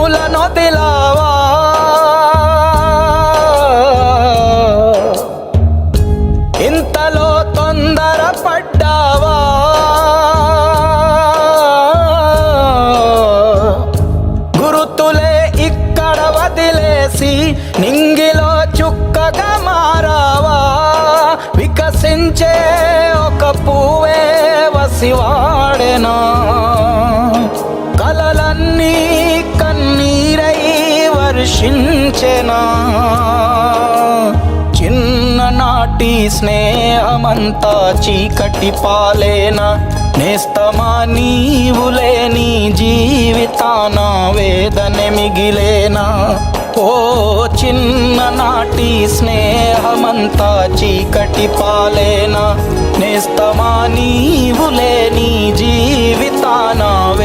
నొదిలావా ఇంతలో తొందర పడ్డావా గురుతులే ఇక్కడ వదిలేసి నింగిలో చుక్కగా మారావా వికసించే ఒక పువ్వే వసివాడెనా కలలన్నీ కన్నీరై వర్షించెనా చిన్ననాటి స్నేహమంతా చీకటి పాలేనా నేస్తమా నీవు లేని జీవితాన వేదన మిగిలేనా ఓ చిన్ననాటి స్నేహమంతా చీకటి పాలేనా నేస్తమా నీవు లేని జీవితాన